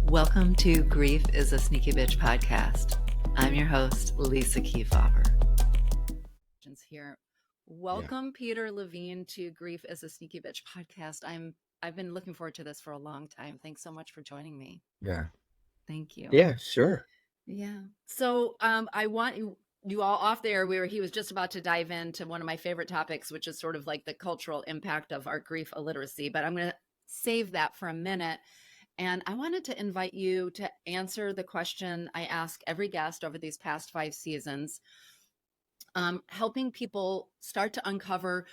Welcome to Grief is a Sneaky Bitch podcast. I'm your host, Lisa Kefauver. Here. Welcome, Peter Levine, to Grief is a Sneaky Bitch podcast. I've been looking forward to this for a long time. Thanks so much for joining me. Yeah. Thank you. Yeah, sure. Yeah. So I want you all off there where he was just about to dive into one of my favorite topics, which is sort of like the cultural impact of our grief illiteracy. But I'm going to save that for a minute. And I wanted to invite you to answer the question I ask every guest over these past 5 seasons, helping people start to uncover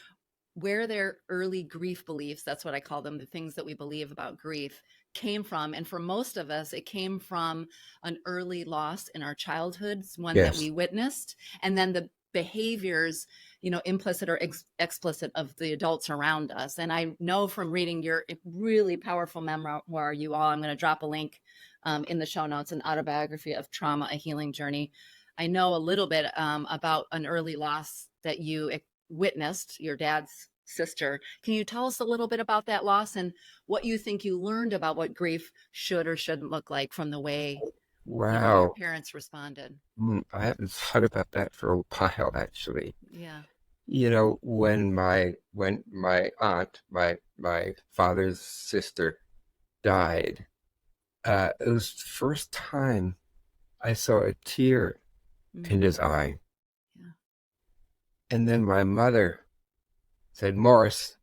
where their early grief beliefs, that's what I call them, the things that we believe about grief, came from. And for most of us, it came from an early loss in our childhoods, one that we witnessed, and then the behaviors, implicit or explicit, of the adults around us. And I know from reading your really powerful memoir, you all, I'm going to drop a link in the show notes, An Autobiography of Trauma, A Healing Journey. I know a little bit about an early loss that you witnessed, your dad's sister. Can you tell us a little bit about that loss and what you think you learned about what grief should or shouldn't look like from the way your parents responded? I haven't thought about that for a while, actually. Yeah. When my aunt, my father's sister, died, it was the first time I saw a tear in his eye. Yeah. And then my mother said, "Morris,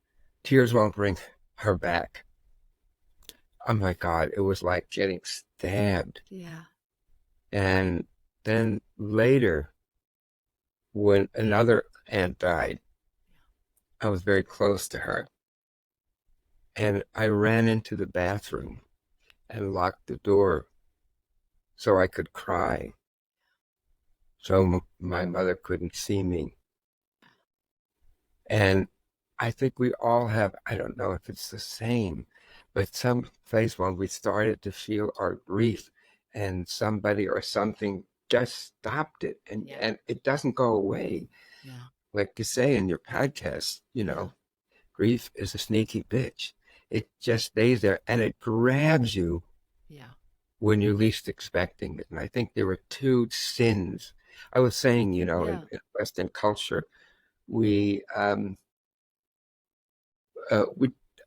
tears won't bring her back." Oh my God, it was like getting stabbed. Yeah. And then later, when another aunt died, I was very close to her. And I ran into the bathroom and locked the door so I could cry, so my mother couldn't see me. And I think we all have, I don't know if it's the same, but some place when we started to feel our grief and somebody or something just stopped it, and it doesn't go away. Yeah. Like you say in your podcast, grief is a sneaky bitch. It just stays there and it grabs you when you're least expecting it. And I think there were 2 sins. I was saying, in Western culture,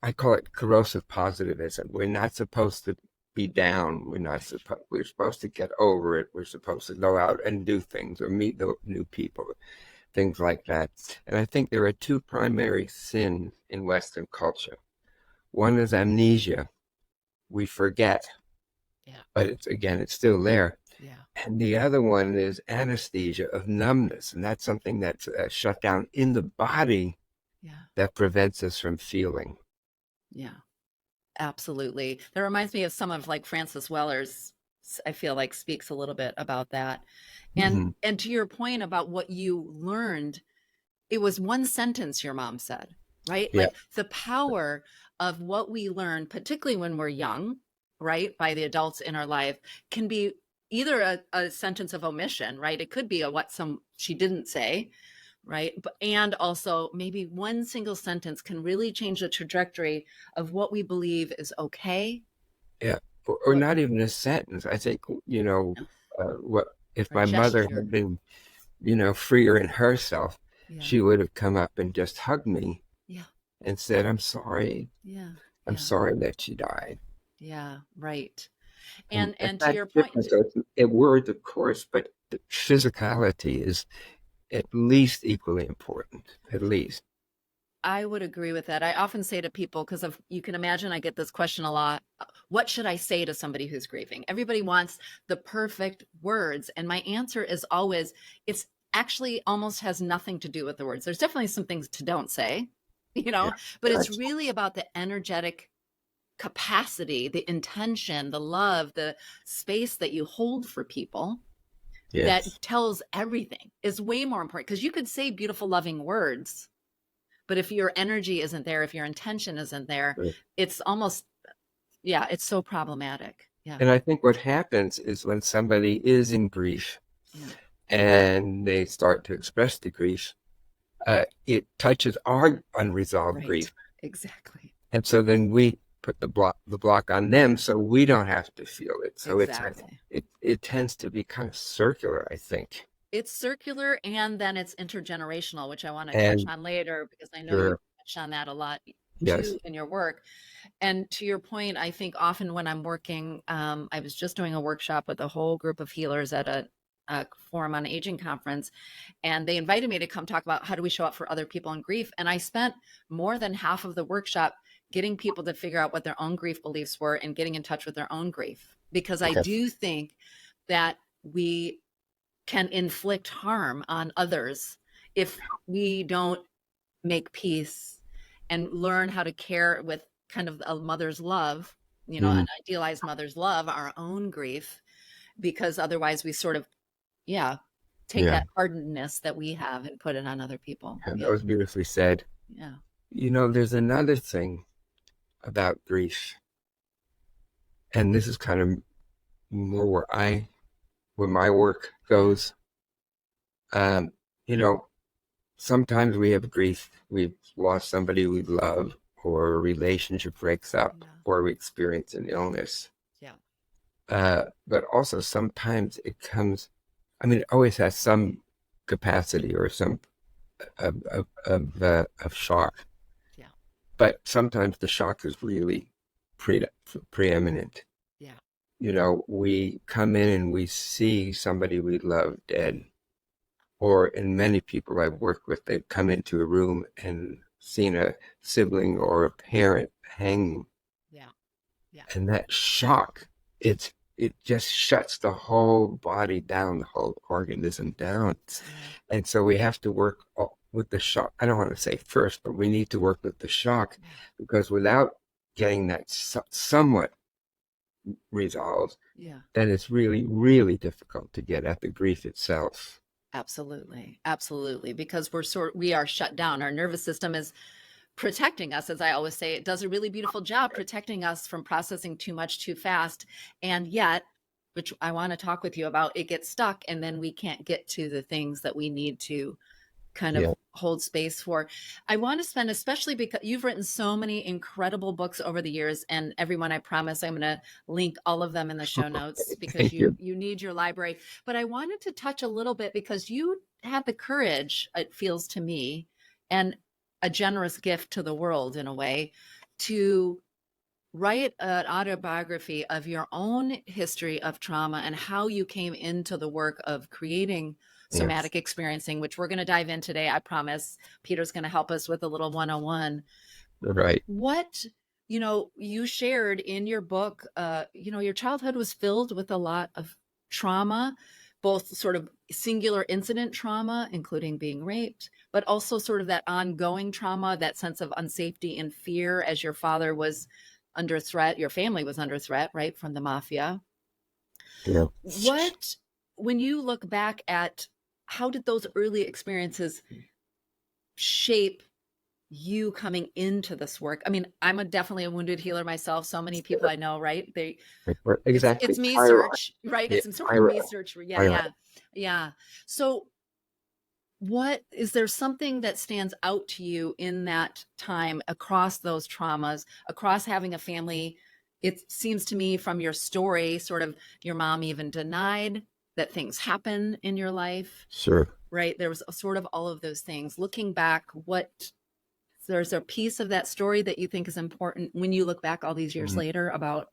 I call it corrosive positivism. We're not supposed to be down. We're supposed to get over it. We're supposed to go out and do things or meet new people, things like that. And I think there are 2 primary sins in Western culture. One is amnesia. We forget. Yeah. But it's still there. Yeah. And the other one is anesthesia, of numbness. And that's something that's shut down in the body that prevents us from feeling. Yeah, absolutely. That reminds me of some of like Francis Weller's, I feel like, speaks a little bit about that. And and to your point about what you learned, it was one sentence your mom said, right? Yeah. Like the power of what we learn, particularly when we're young, right, by the adults in our life, can be either a sentence of omission, right? It could be she didn't say, right? And also maybe one single sentence can really change the trajectory of what we believe is okay. Yeah. Or not even a sentence. I think, what if my mother had been, freer in herself, she would have come up and just hugged me and said, "I'm sorry. I'm sorry that she died." Yeah, right. And to your point, a word, of course, but the physicality is at least equally important, at least. I would agree with that. I often say to people, because you can imagine I get this question a lot, what should I say to somebody who's grieving? Everybody wants the perfect words. And my answer is always, it's actually almost has nothing to do with the words. There's definitely some things to don't say, but it's really about the energetic capacity, the intention, the love, the space that you hold for people. That tells everything, is way more important, because you could say beautiful, loving words, but if your energy isn't there, if your intention isn't there, it's almost, it's so problematic. Yeah. And I think what happens is when somebody is in grief and they start to express the grief, it touches our unresolved grief. Exactly. And so then we put the block on them so we don't have to feel it. So Exactly. it tends to be kind of circular, I think. It's circular, and then it's intergenerational, which I want to touch And on later because I know you sure, touch on that a lot yes, too in your work. And to your point, I think often when I'm working, I was just doing a workshop with a whole group of healers at a Forum on Aging conference, and they invited me to come talk about how do we show up for other people in grief. And I spent more than half of the workshop getting people to figure out what their own grief beliefs were and getting in touch with their own grief, because I okay, do think that we can inflict harm on others if we don't make peace and learn how to care with kind of a mother's love, you know, an mm, idealized mother's love, our own grief, because otherwise we sort of, yeah, take yeah, that hardness that we have and put it on other people. that Yeah. was beautifully said. Yeah. There's another thing about grief, and this is kind of more where my work goes. Um, you know, sometimes we have grief. We've lost somebody we love, or a relationship breaks up, Yeah. or we experience an illness. Yeah. But also sometimes it comes, I mean, it always has some capacity or some of shock. Yeah. But sometimes the shock is really pre preeminent. Yeah. We come in and we see somebody we love dead. Or in many people I've worked with, they've come into a room and seen a sibling or a parent hanging. Yeah. Yeah. And that shock, it just shuts the whole body down, the whole organism down. Yeah. And so we have to work with the shock. I don't want to say first, but we need to work with the shock, Yeah. because without getting that somewhat resolved, Yeah. then it's really, really difficult to get at the grief itself. Absolutely. Absolutely. Because we are shut down. Our nervous system is protecting us. As I always say, it does a really beautiful job protecting us from processing too much too fast. And yet, which I want to talk with you about, it gets stuck, and then we can't get to the things that we need to kind of Yeah, hold space for. I want to spend, especially because you've written so many incredible books over the years, and everyone, I promise I'm going to link all of them in the show notes because thank you. you need your library. But I wanted to touch a little bit because you had the courage, it feels to me, and a generous gift to the world in a way, to write an autobiography of your own history of trauma and how you came into the work of creating Yes, somatic experiencing, which we're going to dive in today. I promise Peter's going to help us with a little 101. right. What, you shared in your book, your childhood was filled with a lot of trauma, both sort of singular incident trauma, including being raped, but also sort of that ongoing trauma, that sense of unsafety and fear as your father was under threat, your family was under threat, right, from the mafia. Yeah. What, when you look back at how did those early experiences shape you coming into this work? I mean, definitely a wounded healer myself. So many people I know, right? Exactly. It's me Chiron. search, right? Yeah, It's sort of Chiron. me search. Yeah, Chiron. yeah, yeah. So what is there something that stands out to you in that time across those traumas, across having a family? It seems to me from your story, sort of your mom even denied that things happen in your life, Sure. right? There was sort of all of those things. Looking back, there's a piece of that story that you think is important when you look back all these years Mhm. later about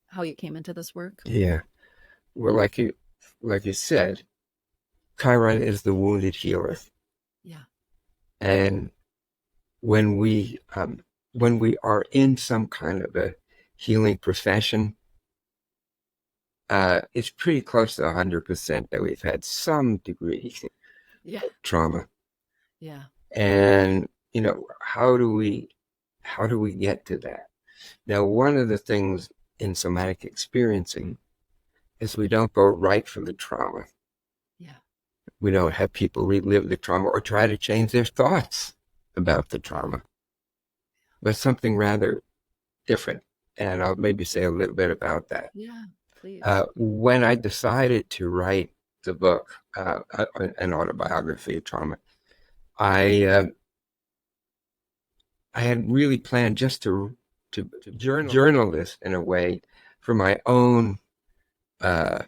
how you came into this work? Yeah. Well, like you said, Chiron is the wounded healer. Yeah. And when we are in some kind of a healing profession, it's pretty close to 100% that we've had some degree Yeah. of trauma. Yeah. And how do we get to that? Now, one of the things in somatic experiencing is we don't go right for the trauma. Yeah. We don't have people relive the trauma or try to change their thoughts about the trauma, but something rather different. And I'll maybe say a little bit about that. Yeah. Please. When I decided to write the book, an autobiography of trauma, I I had really planned just to to journal this in a way for uh,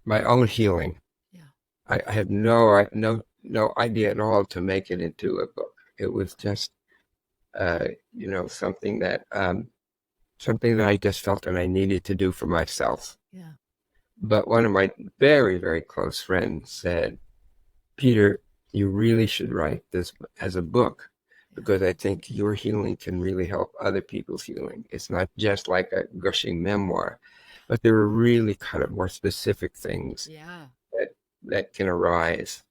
my own healing. Yeah. I had no idea at all to make it into a book. It was just something that I just felt that I needed to do for myself. Yeah. But one of my very, very close friends said, Peter, you really should write this as a book, because I think your healing can really help other people's healing. It's not just like a gushing memoir, but there are really kind of more specific things Yeah. that can arise.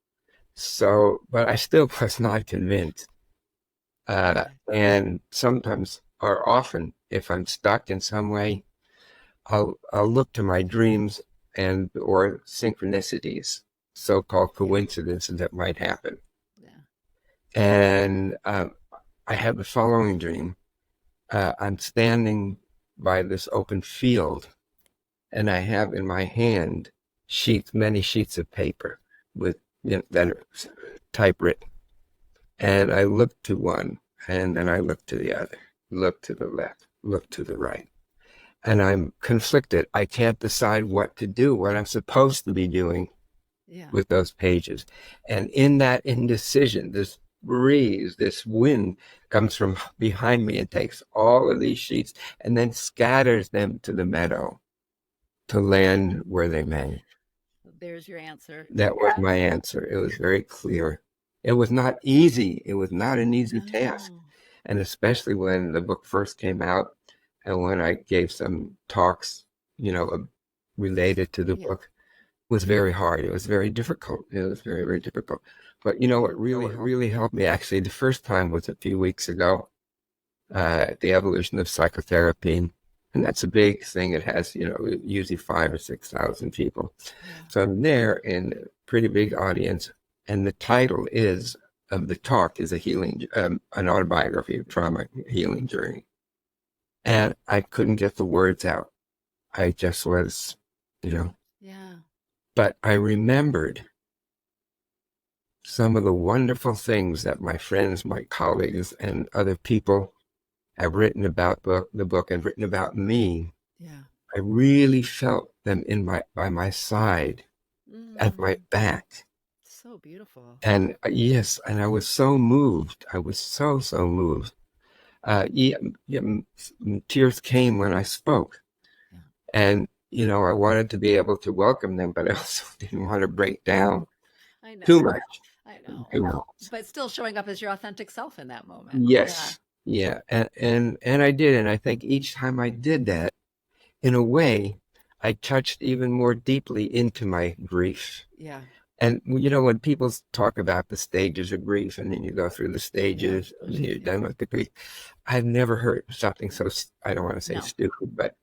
So, but I still was not convinced. And sometimes, or often, if I'm stuck in some way, I'll look to my dreams or synchronicities, so-called coincidences that might happen. Yeah. And I have the following dream. I'm standing by this open field, and I have in my hand many sheets of paper with that are typewritten. And I look to one, and then I look to the other, look to the left, look to the right. And I'm conflicted. I can't decide what to do, what I'm supposed to be doing with those pages. And in that indecision, this breeze, this wind comes from behind me and takes all of these sheets and then scatters them to the meadow to land where they may. There's your answer. That was my answer. It was very clear. It was not easy. It was not an easy task. And especially when the book first came out and when I gave some talks, related to the book, it was very hard. It was very difficult. It was very, very difficult. But what really helped me actually the first time was a few weeks ago, the evolution of psychotherapy. And that's a big thing. It has, usually 5,000 or 6,000 people. So I'm there in a pretty big audience. And the title of the talk is an autobiography of trauma healing journey. And I couldn't get the words out. I just was, Yeah. But I remembered some of the wonderful things that my friends, my colleagues, and other people have written about the book and written about me. Yeah. I really felt them by my side, at my back. So beautiful. And yes, and I was so moved. I was so moved. Tears came when I spoke. And, I wanted to be able to welcome them, but I also didn't want to break down too much. I know. But still showing up as your authentic self in that moment. Yes. Yeah. And I did. And I think each time I did that, in a way, I touched even more deeply into my grief. Yeah. And, when people talk about the stages of grief and then you go through the stages and you're done with the grief, I've never heard something so, I don't want to say stupid, but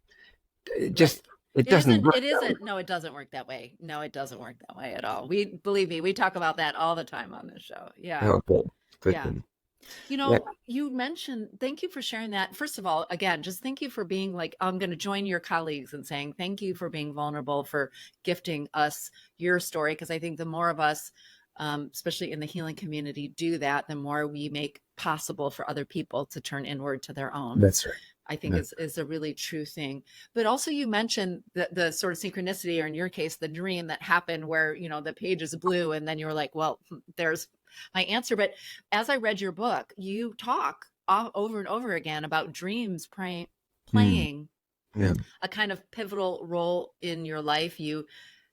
it just, it doesn't work. It isn't. No, it doesn't work that way. No, it doesn't work that way at all. Believe me, we talk about that all the time on this show. Yeah. Okay. Good. Yeah. You mentioned, thank you for sharing that. First of all, again, just thank you for being I'm going to join your colleagues and saying thank you for being vulnerable, for gifting us your story. Because I think the more of us, especially in the healing community, do that, the more we make possible for other people to turn inward to their own. That's right. I think is a really true thing. But also you mentioned the sort of synchronicity, or in your case, the dream that happened where, the page is blue and then you were like, well, there's my answer. But as I read your book, you talk over and over again about dreams playing a kind of pivotal role in your life. You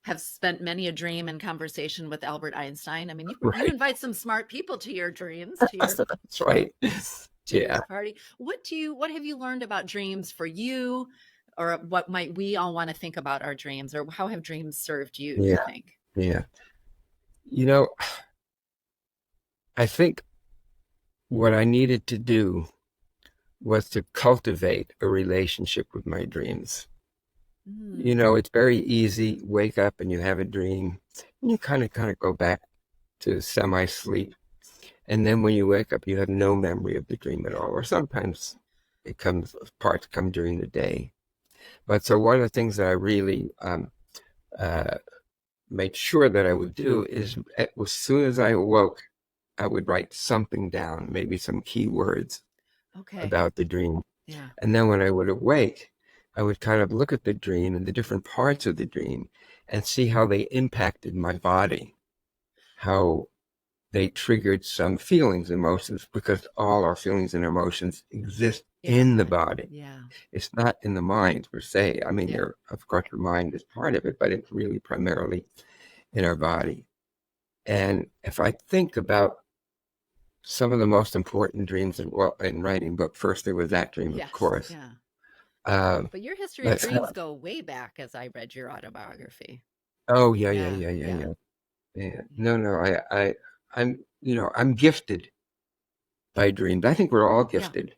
have spent many a dream and conversation with Albert Einstein. I mean, you invite some smart people to your dreams. That's right. Yeah. Party. What have you learned about dreams for you, or what might we all want to think about our dreams, or how have dreams served you, do you think? Yeah. I think what I needed to do was to cultivate a relationship with my dreams. It's very easy, wake up and you have a dream, and you kind of go back to semi-sleep. And then when you wake up, you have no memory of the dream at all. Or sometimes parts come during the day. But so one of the things that I really made sure that I would do is as soon as I awoke, I would write something down, maybe some key words about the dream. Yeah. And then when I would awake, I would kind of look at the dream and the different parts of the dream and see how they impacted my body, how they triggered some feelings, emotions, because all our feelings and emotions exist in the body. Yeah. It's not in the mind per se. I mean, Yeah. of course, your mind is part of it, but it's really primarily in our body. And if I think about some of the most important dreams in writing, but first there was that dream, of Yes. course. Yeah. Um, But your history of but dreams go way back as I read your autobiography. oh Yeah. yeah. I'm gifted by dreams. I think we're all gifted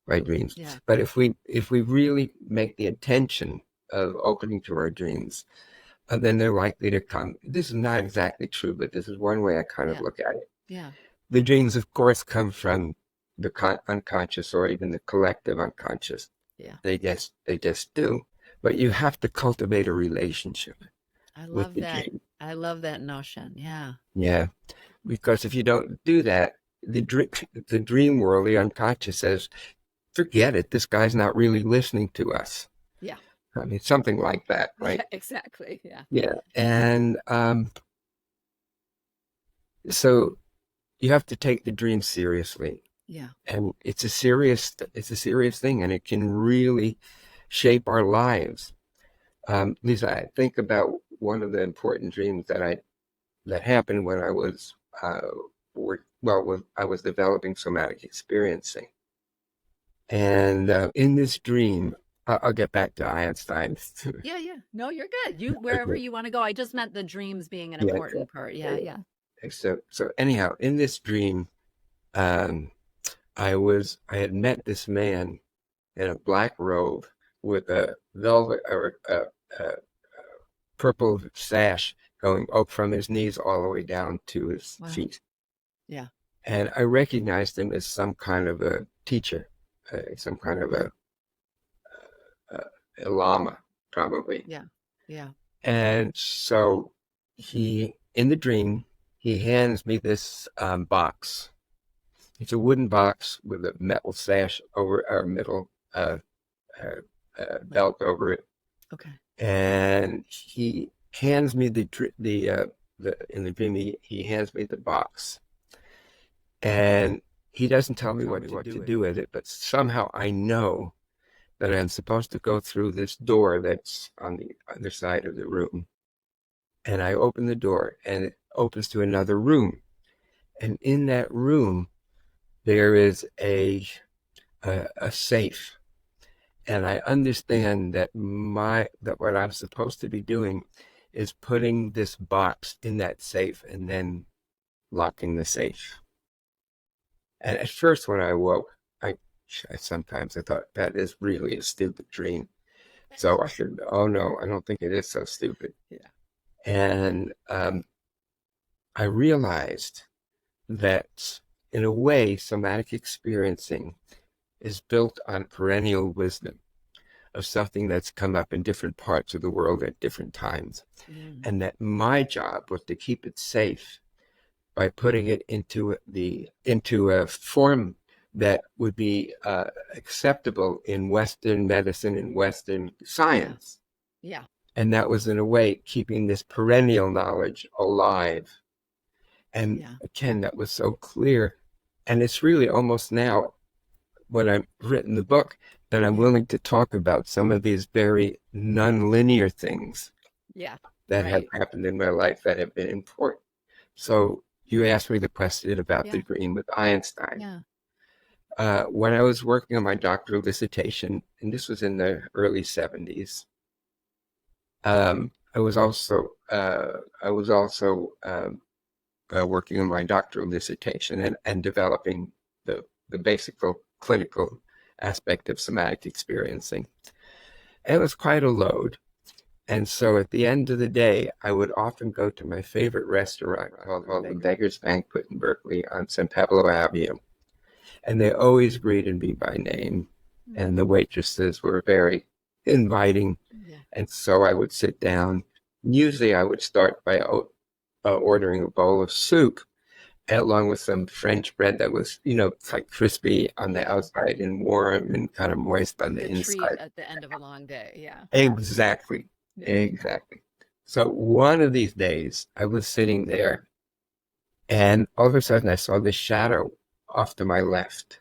by dreams. Yeah. But if we really make the intention of opening to our dreams, then they're likely to come. This is not exactly true, but this is one way I kind of look at it. Yeah. The dreams, of course, come from the unconscious or even the collective unconscious. Yeah. They just do. But you have to cultivate a relationship I with love the that. dream. I love that notion. Yeah. Yeah, because if you don't do that, the dream world, the unconscious says, forget it. This guy's not really listening to us. Yeah. I mean, something like that, right? Yeah, exactly. Yeah. Yeah. And so you have to take the dream seriously. Yeah. And it's a serious thing, and it can really shape our lives. Lisa, I think about one of the important dreams that happened when I was I was developing somatic experiencing, and in this dream, I'll get back to Einstein. Yeah. Yeah. No, you're good. You wherever Okay. you want to go. I just meant the dreams being an Yeah, important part. Yeah. Yeah. so anyhow, in this dream, um, I had met this man in a black robe with a velvet or a purple sash going up from his knees all the way down to his Wow. feet. Yeah. And I recognized him as some kind of a teacher, some kind of a lama, probably. Yeah. Yeah. And so in the dream, he hands me this box. It's a wooden box with a metal sash over our middle uh, belt over it. Okay. And he hands me in the dream, he hands me the box. And he doesn't tell me what to do with it, but somehow I know that I'm supposed to go through this door that's on the other side of the room. And I open the door, and it opens to another room. And in that room, there is a safe. And I understand that what I'm supposed to be doing is putting this box in that safe and then locking the safe. And at first, when I woke, sometimes I thought that is really a stupid dream. So I said, "Oh no, I don't think it is so stupid." Yeah. And I realized that, in a way, somatic experiencing is built on perennial wisdom of something that's come up in different parts of the world at different times, and that my job was to keep it safe by putting it into a form that would be acceptable in Western medicine and Western science. Yeah. And that was, in a way, keeping this perennial knowledge alive. And again, that was so clear. And it's really almost now, when I've written the book, that I'm willing to talk about some of these very non-linear things that have happened in my life that have been important. So you asked me the question about the dream with Einstein. When I was working on my doctoral dissertation, and this was in the early 70s, I was also working on my doctoral dissertation and developing the basic clinical aspect of somatic experiencing. And it was quite a load. And so at the end of the day, I would often go to my favorite restaurant called the Beggar's Banquet in Berkeley on San Pablo Avenue. And they always greeted me by name. And the waitresses were very inviting. And so I would sit down. Usually I would start by ordering a bowl of soup. along with some French bread that was, it's like crispy on the outside and warm and kind of moist on the The treat inside. at the end of a long day. Yeah. Exactly. Yeah. Exactly. So one of these days I was sitting there and all of a sudden I saw this shadow off to my left.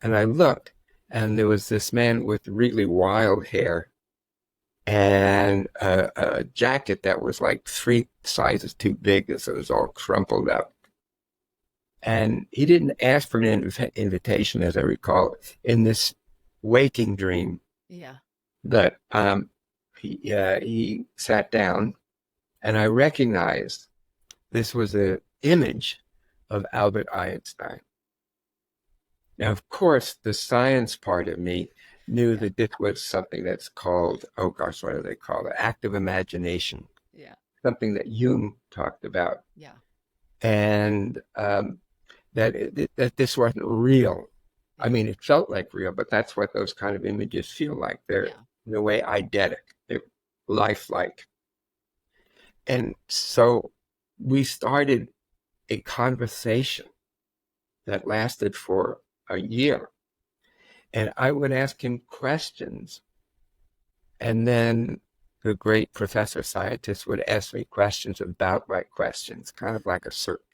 And I looked and there was this man with really wild hair and a jacket that was like 3 sizes too big, so it was all crumpled up. And he didn't ask for an invitation, as I recall, in this waking dream. Yeah. That he sat down, and I recognized this was an image of Albert Einstein. Now, of course, the science part of me knew Yeah. that this was something that's called, oh gosh, what do they call it? Active imagination, Yeah. something that Jung talked about, Yeah. and that this wasn't real. I mean, it felt like real, but that's what those kind of images feel like. They're Yeah. in a way eidetic, they're lifelike. And so we started a conversation that lasted for a year. And I would ask him questions. And then the great professor scientist would ask me questions about my questions, kind of like a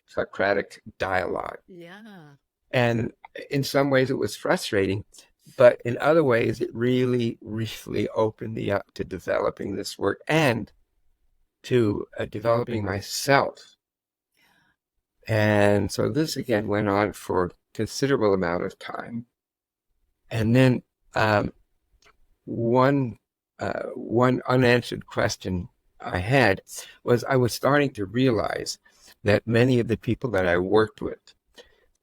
Socratic dialogue. Yeah. And in some ways it was frustrating, but in other ways it really, really opened me up to developing this work and to developing myself. And so this again went on for a considerable amount of time. And then one unanswered question I had was I was starting to realize that many of the people that I worked with,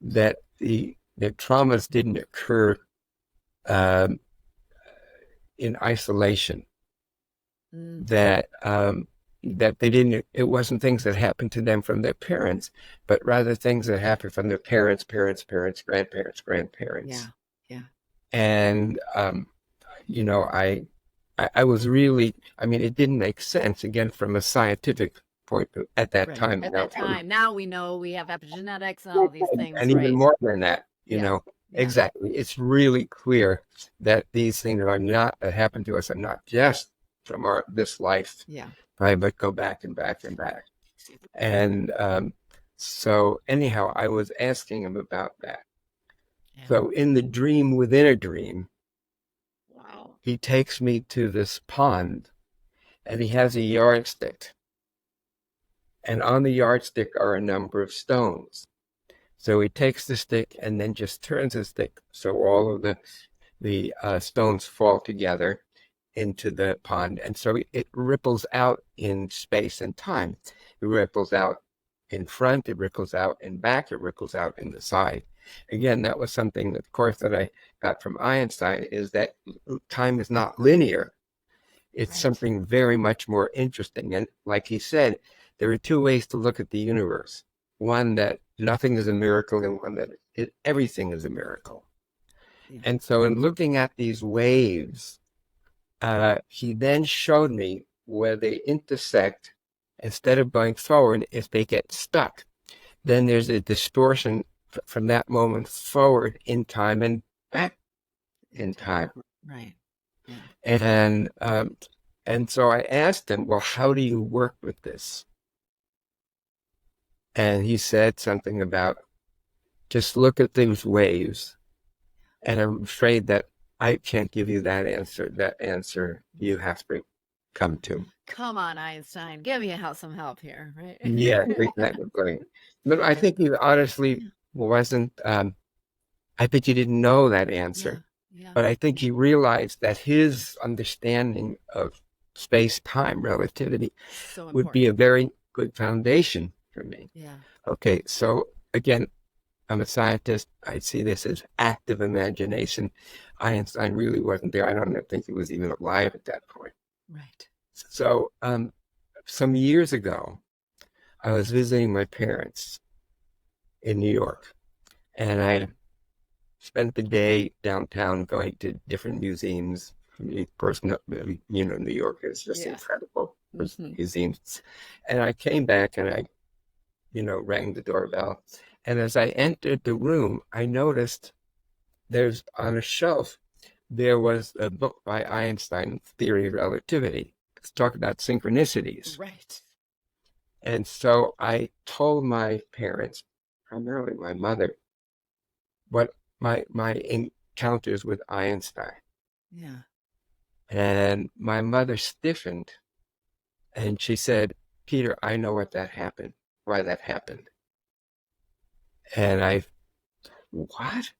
that the traumas didn't occur in isolation. That they didn't. It wasn't things that happened to them from their parents, but rather things that happened from their parents, grandparents. Yeah. Yeah. And I was really. I mean, it didn't make sense again from a scientific point at that Right. time. At that time. Now we know we have epigenetics and all these things, And even right? more than that, Yeah. Yeah. exactly. It's really clear that these things are not that happen to us are not just from this life, Yeah. right, but go back and back and back. And so anyhow, I was asking him about that. Yeah. So in the dream within a dream, Wow. he takes me to this pond and he has a yardstick. And on the yardstick are a number of stones. So he takes the stick and then just turns the stick so all of the stones fall together into the pond. And so it ripples out in space and time. It ripples out in front, it ripples out in back, it ripples out in the side. Again, that was something, of course, that I got from Einstein, is that time is not linear. It's something very much more interesting. And like he said, there are two ways to look at the universe. One, that nothing is a miracle, and one that everything is a miracle. Yeah. And so in looking at these waves, he then showed me where they intersect. Instead of going forward, if they get stuck, then there's a distortion from that moment forward in time and back in time. Right. Yeah. And so I asked him, well, how do you work with this? And he said something about just look at these waves. And I'm afraid that I can't give you that answer. That answer you have to come to. Come on, Einstein, give me some help here, right? Yeah, exactly. But I think he honestly wasn't. I think he didn't know that answer. Yeah. But I think he realized that his understanding of space-time relativity would be a very good foundation for me. Yeah. Okay, so again, I'm a scientist. I see this as active imagination. Einstein really wasn't there. I don't think he was even alive at that point. Right. So some years ago, I was visiting my parents in New York, and I spent the day downtown going to different museums. Of course, New York is just incredible. Museums. And I came back and I rang the doorbell. And as I entered the room, I noticed there's on a shelf, there was a book by Einstein, Theory of Relativity. It's talking about synchronicities. Right. And so I told my parents, primarily my mother, what my encounters with Einstein. Yeah. And my mother stiffened and she said, Peter, I know why that happened. And what?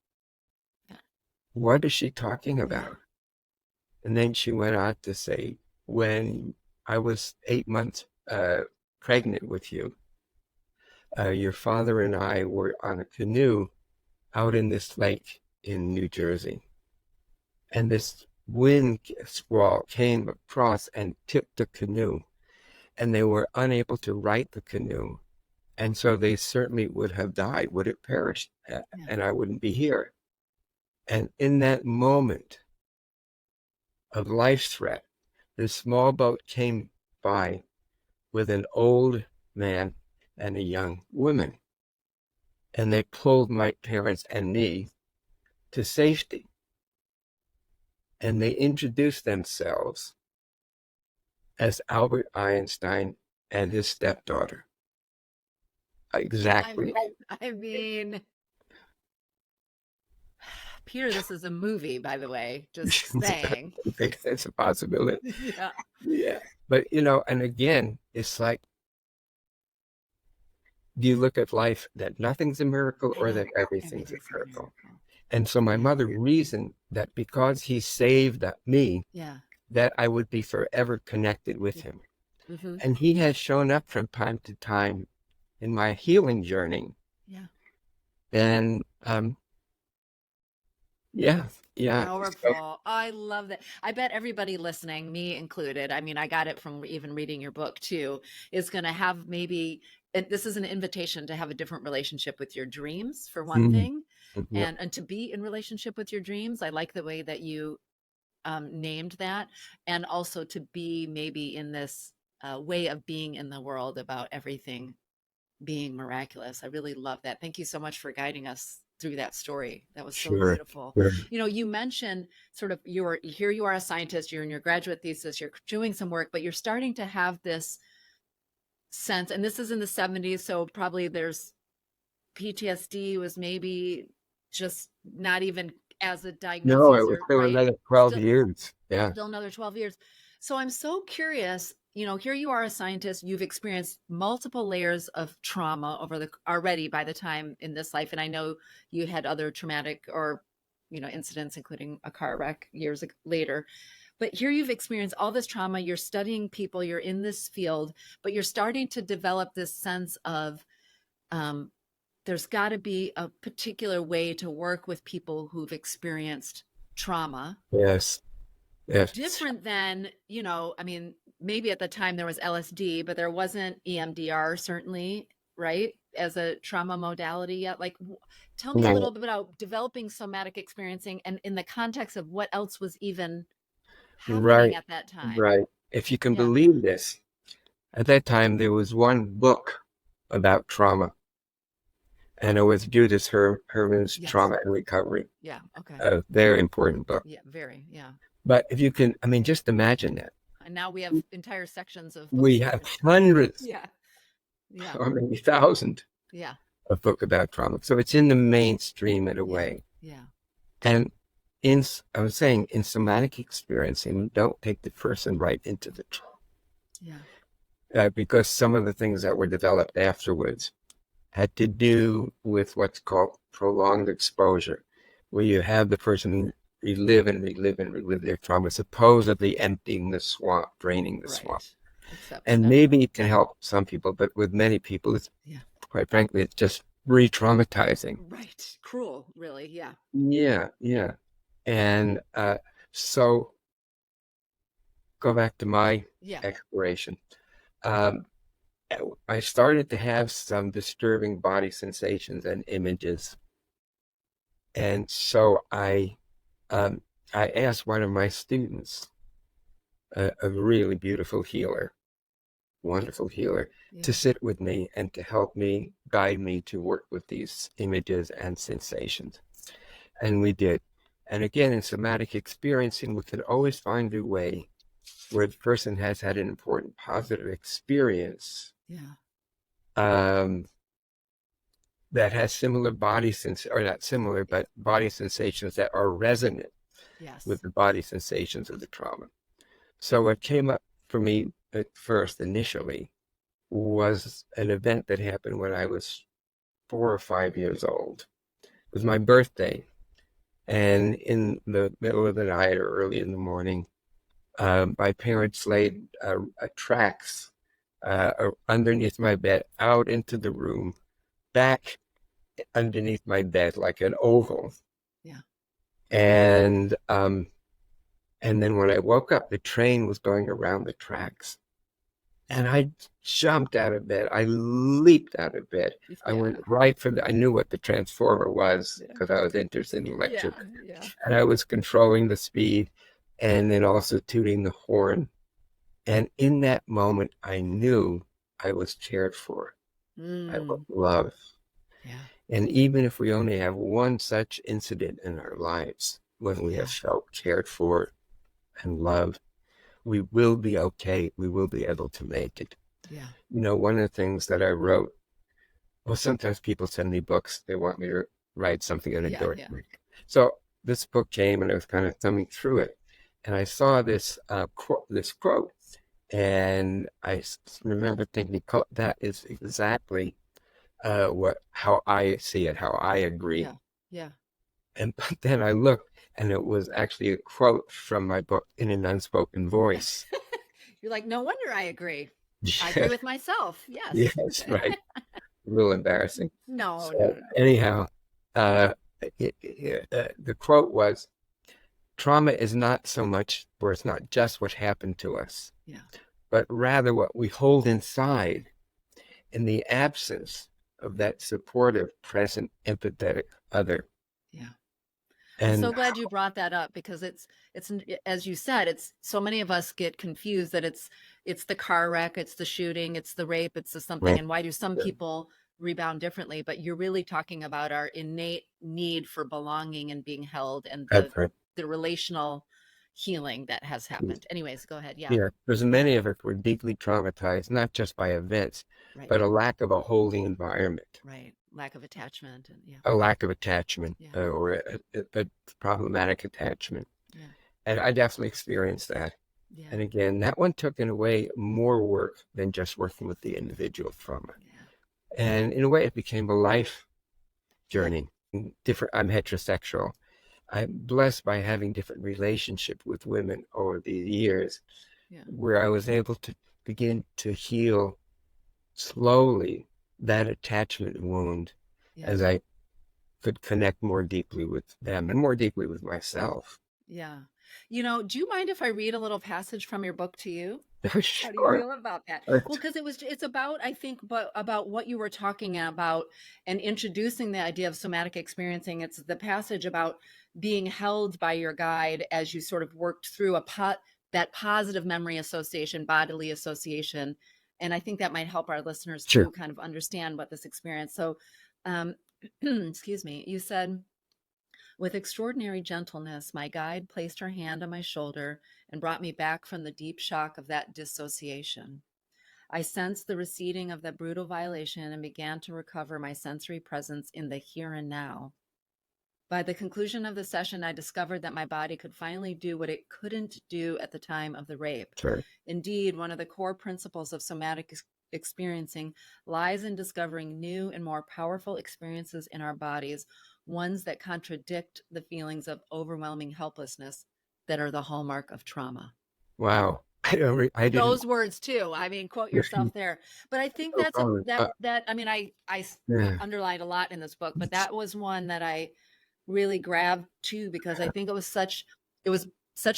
What is she talking about? And then she went on to say, when I was 8 months pregnant with you, your father and I were on a canoe out in this lake in New Jersey. And this wind squall came across and tipped the canoe. And they were unable to right the canoe. And so they certainly would have died, would have perished, and I wouldn't be here. And in that moment of life threat, this small boat came by with an old man and a young woman. And they pulled my parents and me to safety. And they introduced themselves as Albert Einstein and his stepdaughter. Exactly. I mean, Peter, this is a movie, by the way, just saying. I think that's a possibility. Yeah. Yeah. But, and again, it's like, do you look at life that nothing's a miracle or that everything's a miracle? And so my mother reasoned that because he saved me, that I would be forever connected with him. Mm-hmm. And he has shown up from time to time in my healing journey. Yeah. And yeah. Powerful. So, I love that. I bet everybody listening, me included, I mean, I got it from even reading your book too, is going to have maybe, and this is an invitation to have a different relationship with your dreams, for one thing, and to be in relationship with your dreams. I like the way that you named that, and also to be maybe in this way of being in the world about everything being miraculous. I really love that. Thank you so much for guiding us through that story. That was so beautiful. Sure. You mentioned sort of here you are a scientist, you're in your graduate thesis, you're doing some work, but you're starting to have this sense, and this is in the 70s, so probably there's PTSD was maybe just not even as a diagnosis. No, it was still another 12 years. Yeah. Still another 12 years. So I'm so curious, here you are a scientist, you've experienced multiple layers of trauma already by the time in this life. And I know you had other traumatic or, incidents, including a car wreck years later. But here you've experienced all this trauma, you're studying people, you're in this field, but you're starting to develop this sense of, there's got to be a particular way to work with people who've experienced trauma. Yes. Different than, I mean, maybe at the time there was LSD, but there wasn't EMDR, certainly, right? As a trauma modality yet. Like, tell me a little bit about developing somatic experiencing and in the context of what else was even happening at that time. Right. If you can believe this, at that time, there was one book about trauma. And it was Judith Herman's Trauma and Recovery. Yeah. Okay. A very important book. Yeah. Very. Yeah. But if you can, just imagine that. And now we have entire sections of books. We have hundreds. Yeah. Or maybe thousands. Yeah. Of book about trauma. So it's in the mainstream in a way. Yeah. And I was saying, in somatic experiencing, don't take the person right into the trauma. Yeah. Because some of the things that were developed afterwards had to do with what's called prolonged exposure, where you have the person relive their trauma, supposedly emptying the swamp, draining the swamp. And maybe it can help some people, but with many people, it's quite frankly, it's just re-traumatizing. Right. Cruel, really. Yeah. Yeah. And so go back to my exploration. I started to have some disturbing body sensations and images. And so I asked one of my students, a really beautiful healer, wonderful healer, Yeah. to sit with me and to help me, guide me to work with these images and sensations. And we did. And again, in somatic experiencing, we could always find a way where the person has had an important positive experience Yeah. um, that has similar body sensations, or not similar, but body sensations that are resonant with Yes. the body sensations of the trauma. So what came up for me at first, initially, was an event that happened when I was 4 or 5 years old. It was my birthday. And in the middle of the night or early in the morning, my parents laid tracks underneath my bed, out into the room, back underneath my bed, like an oval. Yeah. And then when I woke up, the train was going around the tracks. And I jumped out of bed. I leaped out of bed. I Yeah. went right for I knew what the transformer was Yeah. because I was interested in Yeah. electric. Yeah. And I was controlling the speed and then also tooting the horn. And in that moment, I knew I was cared for. I was Mm. loved. Yeah. And even if we only have one such incident in our lives, when we have Yeah. felt cared for and loved, we will be okay. We will be able to make it. Yeah. You know, one of the things that I wrote, well, sometimes people send me books. They want me to write something in Yeah. Yeah. endorsement. So this book came and I was kind of thumbing through it. And I saw this quote, and I remember thinking, that is exactly how I see it, how I agree. Yeah. Yeah. And but then I looked, and it was actually a quote from my book in an unspoken voice. You're like, no wonder I agree. I agree with myself. Yes. Yes, right. A little embarrassing. No, no, So no. anyhow, uh, the quote was, "Trauma is not so much, or it's not just what happened to us, Yeah. but rather what we hold inside in the absence of that supportive, present, empathetic other." Yeah. I'm so And glad you brought that up because it's as you said, it's so many of us get confused that it's the car wreck, it's the shooting, it's the rape, it's the something. right, And why do some people rebound differently? But you're really talking about our innate need for belonging and being held and that's right. the relational healing that has happened. Anyways, go ahead. Yeah. Yeah, because many of us were deeply traumatized, not just by events, Right. but a lack of a holding environment, Right. Lack of attachment and yeah. a lack of attachment, Yeah. or a problematic attachment. Yeah. And I definitely experienced that. Yeah. And again, that one took in a way more work than just working with the individual trauma. Yeah. And in a way, it became a life Yeah. journey. Different. I'm heterosexual. I'm blessed by having different relationship with women over the years, Yeah. where I was able to begin to heal slowly that attachment wound Yeah. as I could connect more deeply with them and more deeply with myself. Yeah. You know, do you mind if I read a little passage from your book to you? How do you Sure. feel about that? Well, because it's about, I think, but about what you were talking about and introducing the idea of somatic experiencing. It's the passage about being held by your guide as you sort of worked through that positive memory association, bodily association. And I think that might help our listeners Sure. too kind of understand what this experience. So, um, excuse me, you said, with extraordinary gentleness, my guide placed her hand on my shoulder and brought me back from the deep shock of that dissociation. I sensed the receding of that brutal violation and began to recover my sensory presence in the here and now. By the conclusion of the session, I discovered that my body could finally do what it couldn't do at the time of the rape. Sure. Indeed, one of the core principles of somatic experiencing lies in discovering new and more powerful experiences in our bodies, ones that contradict the feelings of overwhelming helplessness that are the hallmark of trauma. Wow. I didn't. Those words too. I mean, quote yourself there. But I think No that's problem. I mean, I Yeah. underlined a lot in this book, but that was one that I really grabbed too because I think it was such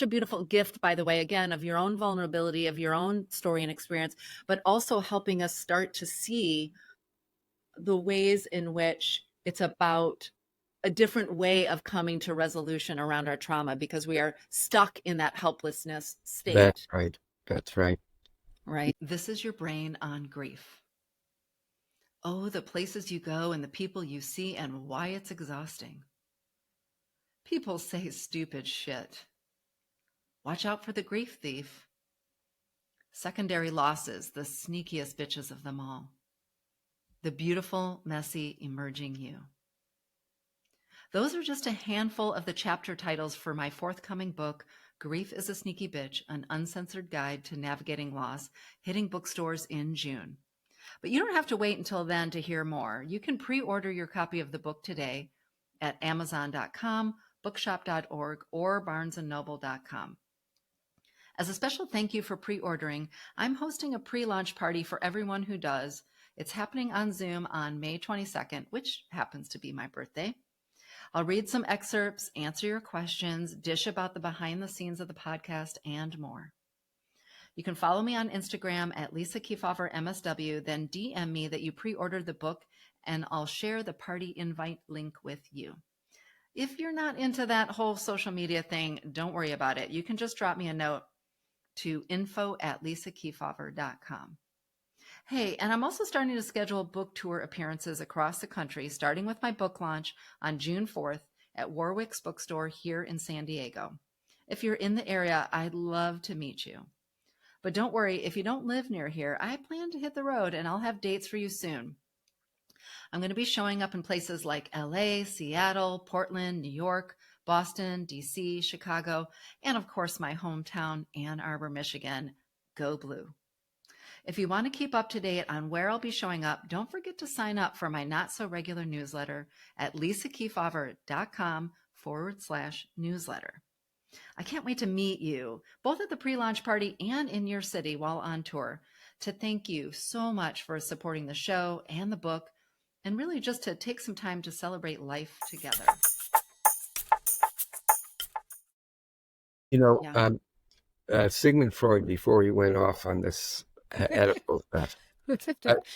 a beautiful gift, by the way, again, of your own vulnerability, of your own story and experience, but also helping us start to see the ways in which it's about a different way of coming to resolution around our trauma because we are stuck in that helplessness That's state. right. That's right. Right. This is your brain on grief. Oh, the places you go and the people you see and why it's exhausting. People say stupid shit. Watch out for the grief thief. Secondary losses, the sneakiest bitches of them all. The beautiful, messy, emerging you. Those are just a handful of the chapter titles for my forthcoming book, Grief is a Sneaky Bitch, an uncensored guide to navigating loss, hitting bookstores in June. But you don't have to wait until then to hear more. You can pre-order your copy of the book today at Amazon.com, bookshop.org, or barnesandnoble.com. As a special thank you for pre-ordering, I'm hosting a pre-launch party for everyone who does. It's happening on Zoom on May 22nd, which happens to be my birthday. I'll read some excerpts, answer your questions, dish about the behind the scenes of the podcast, and more. You can follow me on Instagram at Lisa Kefauver MSW, then DM me that you pre-ordered the book, and I'll share the party invite link with you. If you're not into that whole social media thing, don't worry about it. You can just drop me a note to info@lisakefauver.com. Hey, and I'm also starting to schedule book tour appearances across the country, starting with my book launch on June 4th at Warwick's Bookstore here in San Diego. If you're in the area, I'd love to meet you. But don't worry, if you don't live near here, I plan to hit the road and I'll have dates for you soon. I'm going to be showing up in places like LA, Seattle, Portland, New York, Boston, DC, Chicago, and of course my hometown, Ann Arbor, Michigan. Go Blue. If you want to keep up to date on where I'll be showing up, don't forget to sign up for my not so regular newsletter at lisakefauver.com/newsletter. I can't wait to meet you, both at the pre-launch party and in your city while on tour, to thank you so much for supporting the show and the book, and really just to take some time to celebrate life together. You know, Yeah. Sigmund Freud, before he went off on this edible stuff,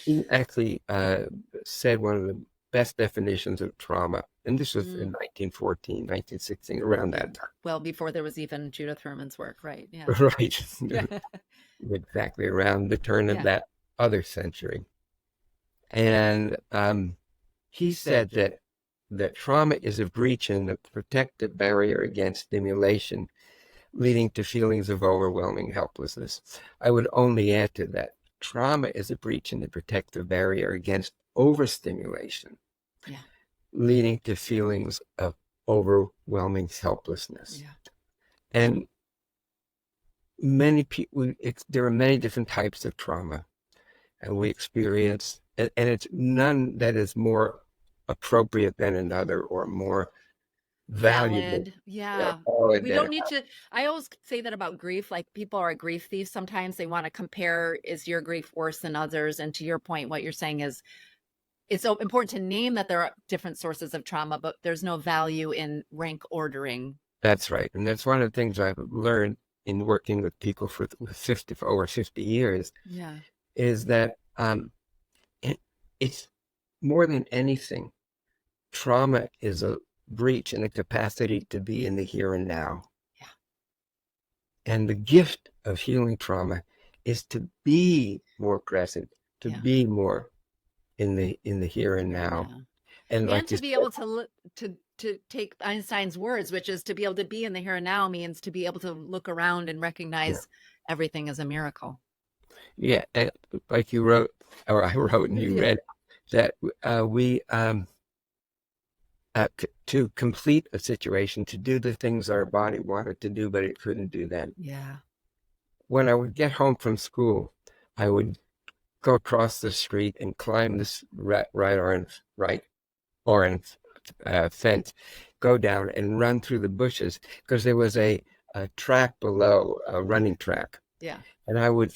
he actually said one of the best definitions of trauma, and this was in 1914, 1916, around that time. Well, before there was even Judith Herman's work, right? Yeah. Right. Exactly, around the turn of that other century. And he said that trauma is a breach in the protective barrier against stimulation, leading to feelings of overwhelming helplessness. I would only add to that, trauma is a breach in the protective barrier against overstimulation, leading to feelings of overwhelming helplessness. And many people, there are many different types of trauma, and we experience, and it's none that is more appropriate than another or more valuable. Yeah. We don't need to. I always say that about grief. Like, people are grief thieves. Sometimes they want to compare, is your grief worse than others? And to your point, what you're saying is it's so important to name that there are different sources of trauma, but there's no value in rank ordering. That's right. And that's one of the things I've learned in working with people for over 50 years. Is that it's more than anything, trauma is a breach in the capacity to be in the here and now. And the gift of healing trauma is to be more present, to be more in the here and now. And to be able to take Einstein's words, which is to be able to be in the here and now, means to be able to look around and recognize everything as a miracle. Yeah, like you wrote, or I wrote and you read, that we to complete a situation, to do the things our body wanted to do, but it couldn't do then. When I would get home from school, I would go across the street and climb this right orange fence, go down and run through the bushes, because there was a track below, a running track. And I would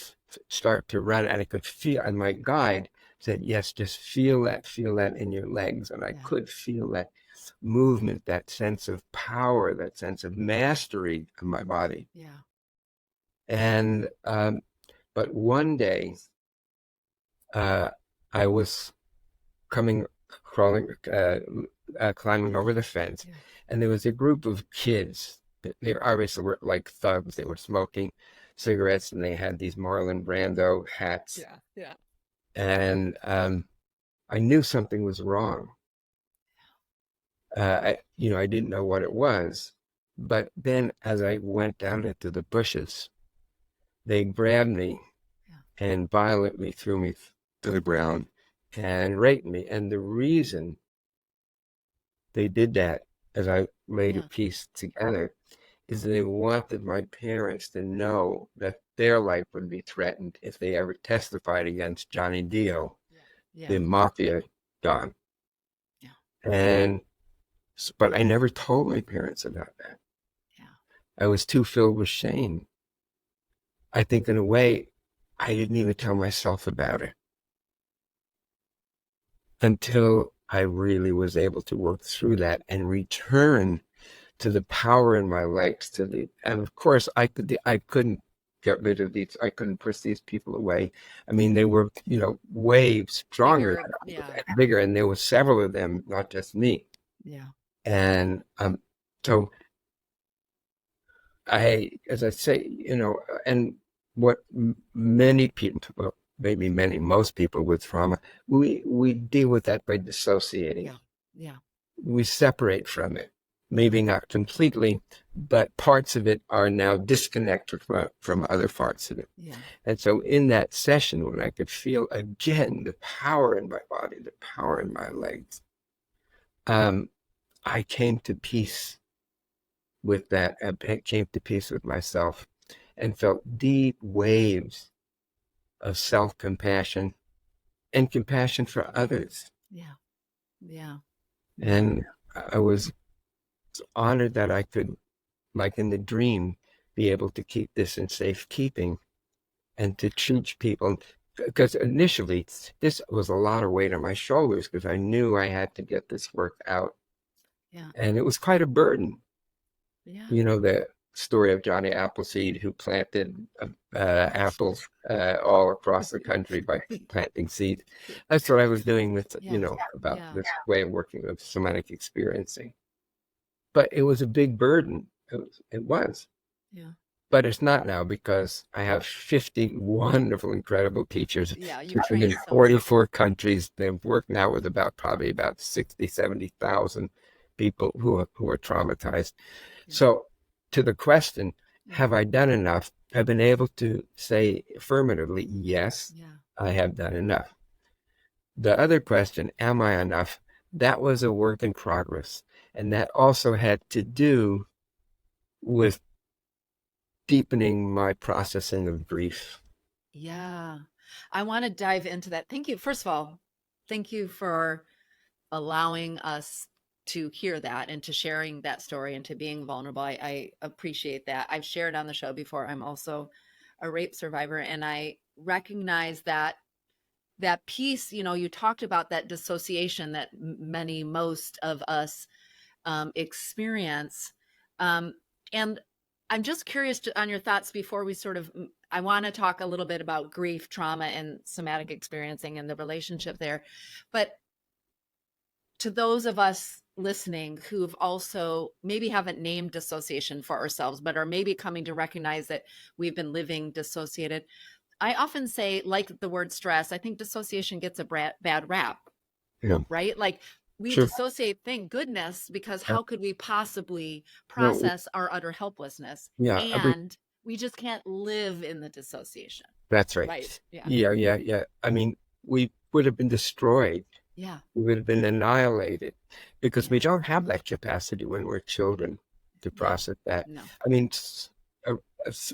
start to run, and I could feel, and my guide said, yes, just feel that in your legs. And I could feel that movement, that sense of power, that sense of mastery of my body. And but one day I was climbing over the fence, and there was a group of kids. They obviously were like thugs. They were smoking cigarettes, and they had these Marlon Brando hats. Yeah. Yeah. And I knew something was wrong. I didn't know what it was. But then as I went down into the bushes, they grabbed me Yeah. and violently threw me to the ground and raped me. And the reason they did that, as I later Yeah. pieced together, is they wanted my parents to know that their life would be threatened if they ever testified against Johnny Dio, Yeah. Yeah. the mafia don. Yeah. And but I never told my parents about that. Yeah. I was too filled with shame. I think in a way, I didn't even tell myself about it until I really was able to work through that and return to the power in my legs, and of course I couldn't get rid of these. I couldn't push these people away. I mean, they were, way stronger Bigger. Yeah. and bigger, and there were several of them, not just me. Yeah. And so as I say, and what many people, well, maybe most people with trauma, we deal with that by dissociating. Yeah. Yeah. We separate from it, maybe not completely, but parts of it are now disconnected from other parts of it. Yeah. And so in that session, when I could feel again the power in my body, the power in my legs, I came to peace with that. I came to peace with myself and felt deep waves of self-compassion and compassion for others. Yeah. Yeah. And I was honored that I could, like in the dream, be able to keep this in safekeeping and to teach people. Because initially, this was a lot of weight on my shoulders because I knew I had to get this work out. Yeah. And it was quite a burden. Yeah. The story of Johnny Appleseed, who planted apples all across the country by planting seeds. That's what I was doing with, about Yeah. this way of working with somatic experiencing. But it was a big burden. It was. Yeah. But it's not now because I have 50 wonderful, incredible teachers Yeah. You teaching in trained so 44 countries. They've worked now with probably about 60, 70,000 people who are traumatized. Yeah. So to the question, Yeah. have I done enough? I've been able to say affirmatively, yes, Yeah. I have done enough. The other question, am I enough? That was a work in progress. And that also had to do with deepening my processing of grief. Yeah. I want to dive into that. Thank you. First of all, thank you for allowing us to hear that and to sharing that story and to being vulnerable. I appreciate that. I've shared on the show before. I'm also a rape survivor, and I recognize that piece, you talked about that dissociation that most of us experience. And I'm just curious on your thoughts before we I want to talk a little bit about grief, trauma, and somatic experiencing and the relationship there. But to those of us listening who've also maybe haven't named dissociation for ourselves, but are maybe coming to recognize that we've been living dissociated, I often say, like the word stress, I think dissociation gets a bad rap, Yeah, right? Like we sure. dissociate, thank goodness, because Uh, how could we possibly no, process our utter helplessness? yeah, And we just can't live in the dissociation, that's right? right. Yeah. Yeah. I mean, we would have been destroyed. Yeah. We would have been annihilated because Yeah. we don't have that capacity when we're children to Yeah. process that. No. I mean,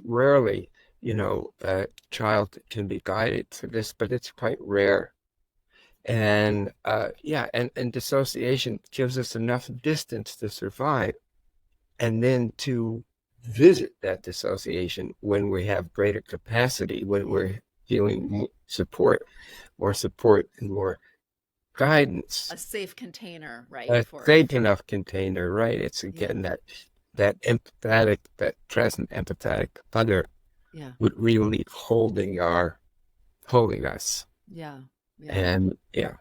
rarely, a child can be guided to this, but it's quite rare. And and dissociation gives us enough distance to survive, and then to visit that dissociation when we have greater capacity, when we're feeling more support and more guidance. A safe container, right? A For safe enough container, right? It's again that empathetic, that present empathetic other yeah. would really holding us. Yeah. Yeah. And yeah.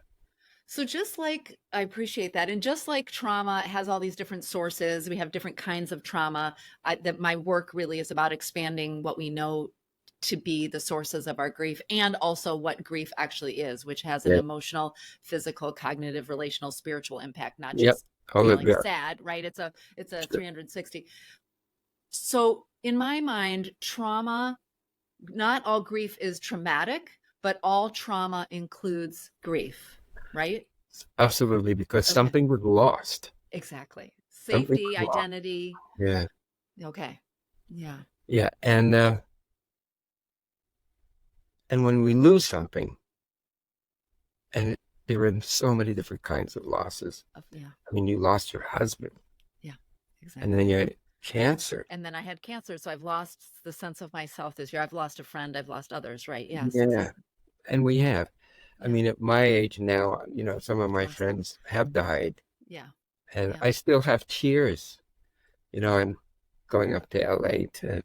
So just like I appreciate that, and just like trauma has all these different sources, we have different kinds of trauma. That my work really is about expanding what we know to be the sources of our grief, and also what grief actually is, which has an Yeah. emotional, physical, cognitive, relational, spiritual impact, not Yep. just All of feeling that. sad, right? It's a Sure. 360. So in my mind, trauma, not all grief is traumatic, but all trauma includes grief, right? Absolutely, because Okay. something was lost. Exactly. Something Safety, was lost. identity. Yeah. Okay. Yeah. Yeah. And when we lose something, and there are so many different kinds of losses. Yeah. I mean, you lost your husband. Yeah. Exactly. And then you had cancer. And then I had cancer. So I've lost the sense of myself this year. I've lost a friend. I've lost others, right? Yes. Yeah. Exactly. And we have. I Yeah. mean, at my age now, some of my friends have died. Yeah. And Yeah. I still have tears. I'm going up to LA to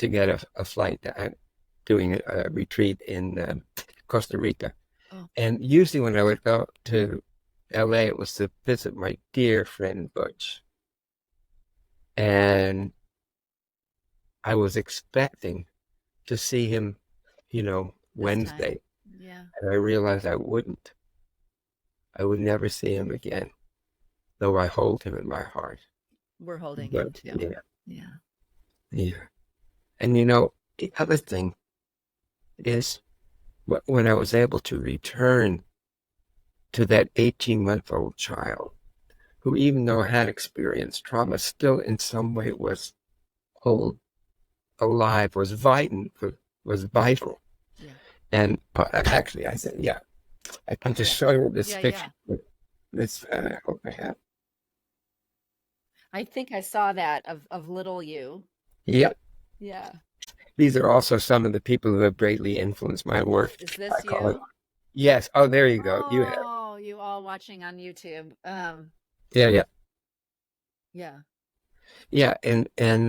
get a flight. I'm doing a retreat in Costa Rica. Oh. And usually when I would go to LA, it was to visit my dear friend Butch. And I was expecting to see him, Wednesday. Yeah. And I realized I wouldn't. I would never see him again, though I hold him in my heart. We're holding him too. Yeah. Yeah. Yeah. And the other thing is when I was able to return to that 18-month-old child who, even though had experienced trauma, still in some way was whole, alive, was vital. Yeah. And actually, I said, yeah, I can just show you this picture. Yeah. This, I hope I have. I think I saw that of little you. Yep. Yeah. These are also some of the people who have greatly influenced my work. Is this you? Yes. Oh, there you go. You have. Oh, you all watching on YouTube. Yeah. Yeah. Yeah. And in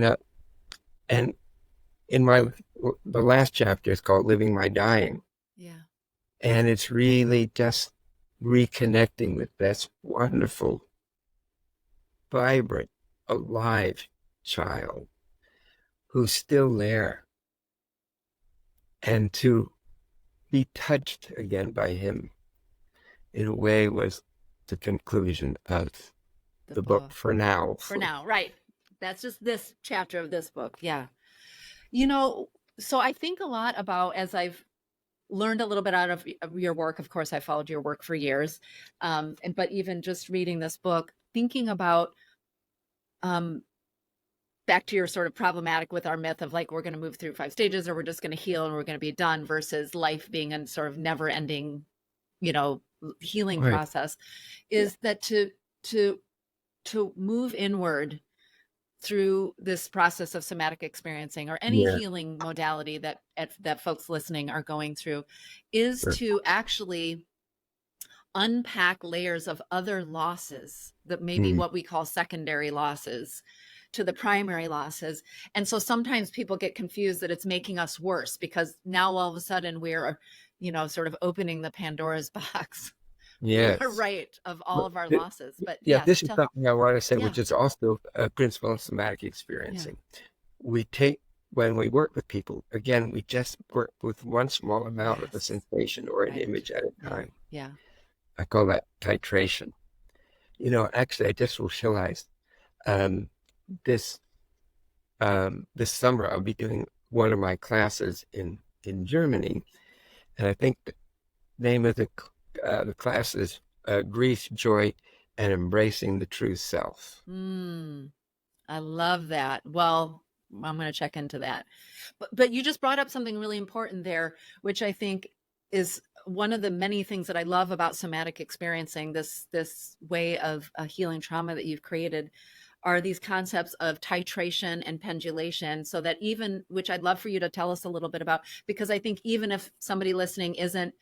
the last chapter is called Living My Dying. Yeah. And it's really just reconnecting with this wonderful, vibrant, alive child who's still there. And to be touched again by him in a way was the conclusion of the book for now. For now, right. That's just this chapter of this book. Yeah. So I think a lot about, as I've learned a little bit out of your work, of course, I followed your work for years. But even just reading this book, thinking about, back to your sort of problematic with our myth of like, we're going to move through 5 stages or we're just going to heal and we're going to be done, versus life being a sort of never ending, healing process, is that to move inward through this process of somatic experiencing, or any healing modality that folks listening are going through, is to actually unpack layers of other losses that may be what we call secondary losses to the primary losses. And so sometimes people get confused that it's making us worse, because now all of a sudden we're, sort of opening the Pandora's box. Yes. Right, of all of our losses. But yeah, this is something I want to say, which is also a principle of somatic experiencing. Yeah. When we work with people, again, we just work with one small amount of a sensation or an image at a time. Yeah. I call that titration. Actually, I just realized this summer I'll be doing one of my classes in Germany, and I think the name of the class is Grief, Joy, and Embracing the True Self. I love that. Well, I'm going to check into that. But you just brought up something really important there, which I think is one of the many things that I love about somatic experiencing, this way of healing trauma that you've created, are these concepts of titration and pendulation. So that which I'd love for you to tell us a little bit about, because I think even if somebody listening isn't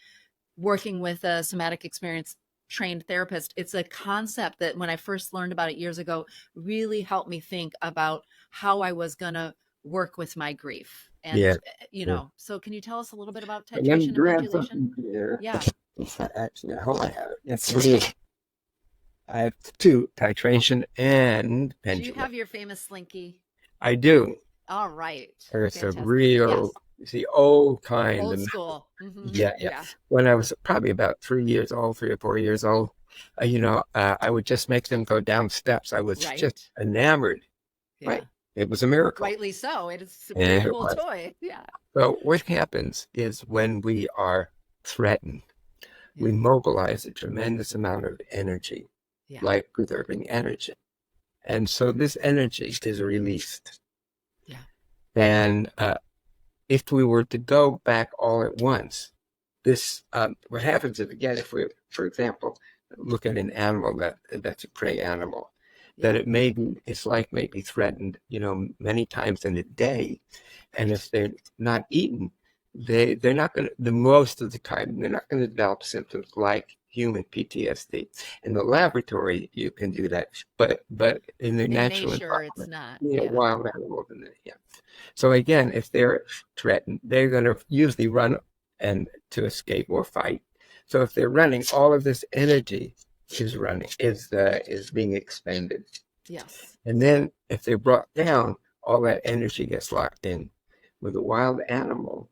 working with a somatic experience trained therapist, it's a concept that when I first learned about it years ago, really helped me think about how I was going to work with my grief. And, so can you tell us a little bit about titration and pendulation? Yeah. Actually, I hope I have it. Yes, I have 2, titration and pendulum. Do you have your famous slinky? I do. All right. There's a real It's the old kind. Old school. Hmm. Yeah, yeah. Yeah. When I was probably about 3 years old, 3 or 4 years old, I would just make them go down steps. I was just Right. enamored. Right. Yeah. It was a miracle. Rightly so. It is a pretty And it cool was. toy. Yeah. So what happens is when we are threatened, Yeah. we mobilize a tremendous amount of energy, Yeah. life-preserving energy. And so this energy is released. Yeah. And if we were to go back all at once, this what happens if, again, if we, for example, look at an animal that's a prey animal, that it's like maybe threatened, many times in a day, and if they're not eaten, they're not going to, the most of the time, they're not going to develop symptoms like human PTSD. In the laboratory, you can do that, but in the In natural nature, it's environment, not. Yeah. wild animals, yeah. So again, if they're threatened, they're going to usually run and to escape or fight. So if they're running, all of this energy is being expended. Yes. And then if they're brought down, all that energy gets locked in. With a wild animal,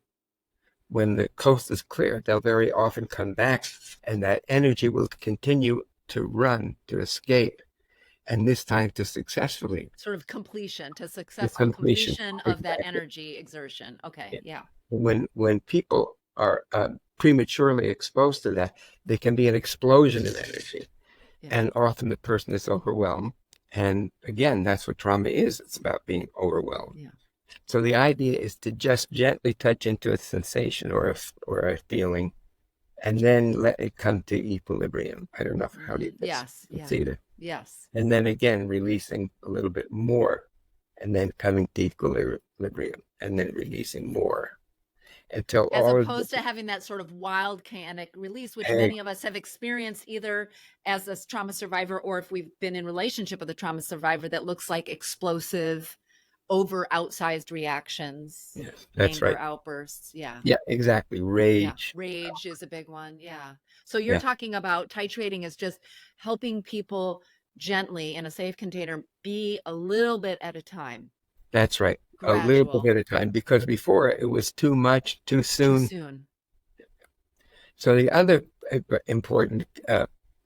when the coast is clear, they'll very often come back, and that energy will continue to run, to escape, and this time to successfully. Sort of completion, to The successful completion. completion of that Exactly. energy exertion. Okay. Yeah. When people are prematurely exposed to that, there can be an explosion of energy, Yeah. and often the person is overwhelmed. And again, that's what trauma is. It's about being overwhelmed. Yeah. So the idea is to just gently touch into a sensation or a feeling, and then let it come to equilibrium. I don't know how do you Yes. Yeah. see it. Yes. And then again, releasing a little bit more, and then coming to equilibrium, and then releasing more until As all of opposed to having that sort of wild chaotic release, which many of us have experienced either as a trauma survivor or if we've been in relationship with a trauma survivor, that looks like explosive, over outsized reactions, Yes, that's anger right. outbursts. Yeah. Yeah, exactly. Yeah. Rage. Rage is a big one. Yeah. So you're Yeah, talking about titrating as just helping people gently in a safe container be a little bit at a time, that's right. A little bit gradual, at a time, because before it was too much, too too soon. soon. So the other important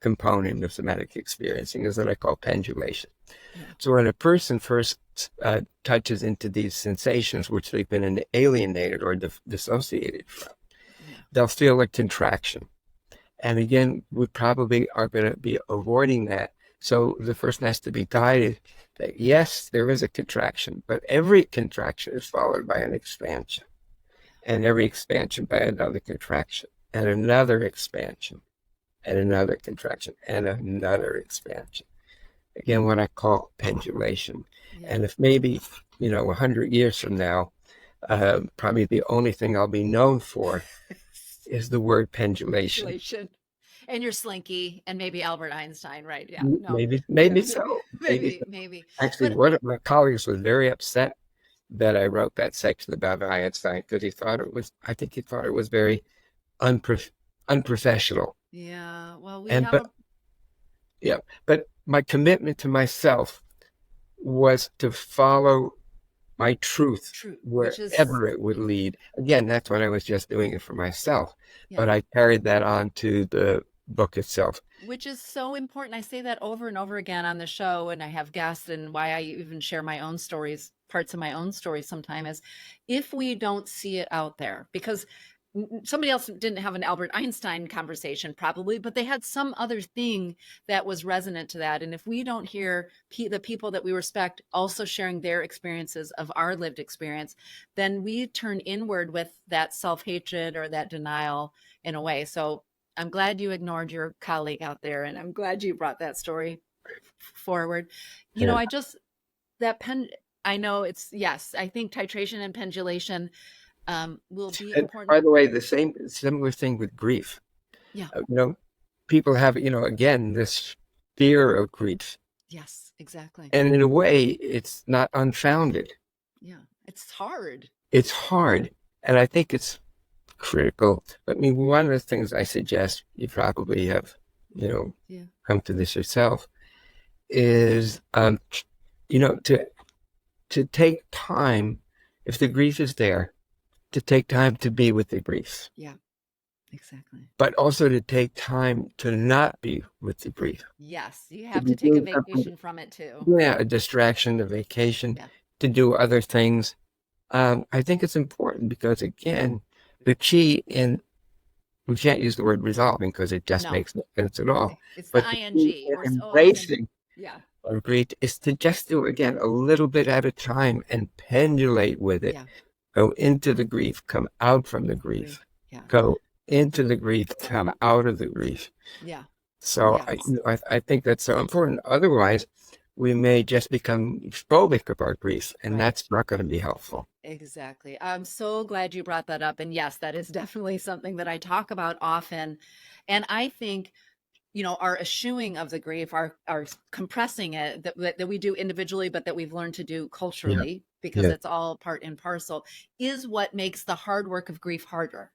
component of somatic experiencing is what I call pendulation. Yeah. So when a person first touches into these sensations, which they've been alienated or dissociated from, they'll feel a contraction. And again, we probably are going to be avoiding that. So the person has to be guided that, yes, there is a contraction, but every contraction is followed by an expansion, and every expansion by another contraction, and another expansion, and another contraction, and another expansion. Again, what I call pendulation. Yeah. And if maybe, 100 years from now, probably the only thing I'll be known for is the word pendulation. Pendulation. And you're Slinky and maybe Albert Einstein, right? Yeah. No. Maybe so. Maybe. Actually, But one of my colleagues was very upset that I wrote that section about Einstein because I think he thought it was very unprofessional. yeah, well, But my commitment to myself was to follow my truth true, wherever it would lead. Again, that's when I was just doing it for myself, yeah. but I carried that on to the book itself. Which is so important. I say that over and over again on the show, and I have guests, and why I even share my own stories, parts of my own story sometimes, is if we don't see it out there, because somebody else didn't have an Albert Einstein conversation probably, but they had some other thing that was resonant to that. And if we don't hear the people that we respect also sharing their experiences of our lived experience, then we turn inward with that self-hatred or that denial in a way. So I'm glad you ignored your colleague out there, and I'm glad you brought that story forward. Yeah. I know it's, yes, I think titration and pendulation will be And important. by the way, similar thing with grief. Yeah. People have, again, this fear of grief. Yes, exactly. And in a way, it's not unfounded. Yeah, it's hard. It's hard. And I think it's critical. I mean, one of the things I suggest, you probably have, come to this yourself, is, to take time, if the grief is there, to take time to be with the grief, Yeah, exactly. but also to take time to not be with the grief. Yes, you To have be to take a doing something, vacation from it too. yeah, a distraction, a vacation, Yeah. to do other things. I think it's important because, again, the key in, we can't use the word resolving because it just No, makes no sense at all. it's the But the key ing. in We're always in. embracing Yeah, or grief is to just do, again, a little bit at a time and pendulate with it. yeah. Go into the grief, come out from the Grief. grief. Yeah, Go into the grief, come out of the grief. yeah, So yeah. I think that's so important. Otherwise, we may just become phobic of our grief, and Right. that's not going to be helpful. Exactly. I'm so glad you brought that up. And yes, that is definitely something that I talk about often. And I think, our eschewing of the grief, our compressing it that we do individually, but that we've learned to do Yeah, culturally because yeah, it's all part and parcel, is what makes the hard work of grief harder.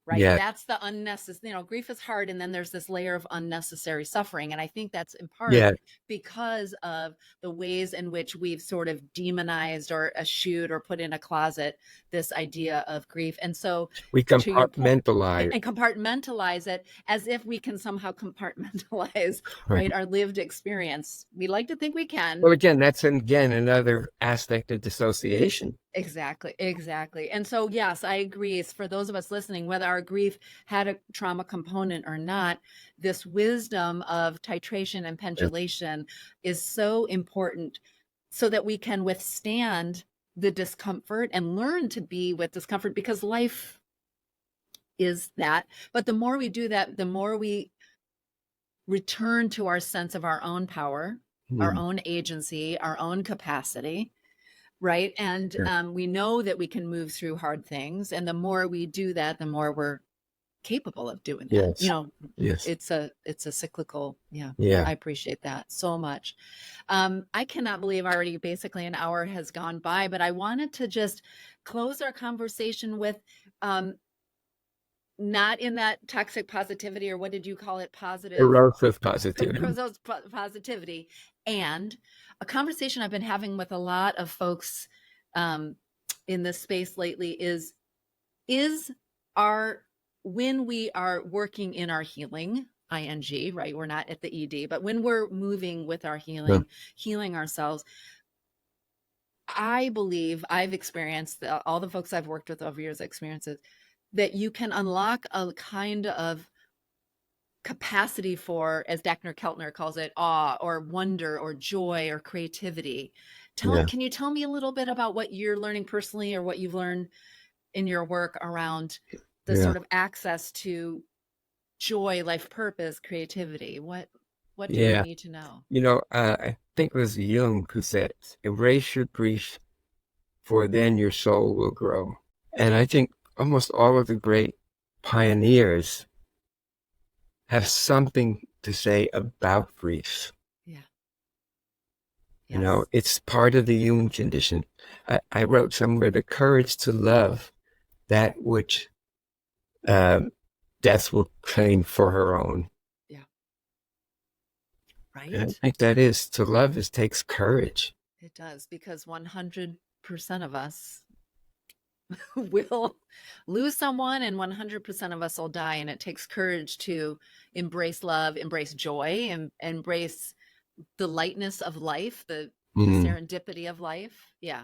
Right. yeah, That's the unnecessary, grief is hard. And then there's this layer of unnecessary suffering. And I think that's in part yeah. because of the ways in which we've sort of demonized or eschewed or put in a closet this idea of grief. And so, We to your point, compartmentalize. and compartmentalize it as if we can somehow compartmentalize, Right. right, our lived experience. We like to think we can. Well, again, that's another aspect of dissociation. Exactly, exactly. And so, yes, I agree. It's for those of us listening, whether our grief had a trauma component or not, this wisdom of titration and pendulation is so important so that we can withstand the discomfort and learn to be with discomfort, because life is that. But the more we do that, the more we return to our sense of our own power, our own agency, our own capacity. Right. And Yeah. we know that we can move through hard things. And the more we do that, the more we're capable of doing that. Yes. Yes. It's a cyclical. Yeah. Yeah. I appreciate that so much. I cannot believe already basically an hour has gone by, but I wanted to just close our conversation with not in that toxic positivity, or what did you call it? Positive. Erosive positivity. Positivity. And a conversation I've been having with a lot of folks in this space lately is when we are working in our healing, ing, right? We're not at the ED, but when we're moving with our healing, healing ourselves, I believe I've experienced, all the folks I've worked with over years experiences, that you can unlock a kind of capacity for, as Dr. Keltner calls it, awe or wonder or joy or creativity. Can you tell me a little bit about what you're learning personally, or what you've learned in your work around the sort of access to joy, life purpose, creativity? What do we need to know? I think it was Jung who said, "Erase your grief, for then your soul will grow." And I think almost all of the great pioneers have something to say about grief. Yeah. Yes. It's part of the human condition. I wrote somewhere, the courage to love that which death will claim for her own. Yeah. Right. And I think to love takes courage. It does, because 100% of us will lose someone, and 100% of us will die. And it takes courage to embrace love, embrace joy, and embrace the lightness of life, the serendipity of life. Yeah.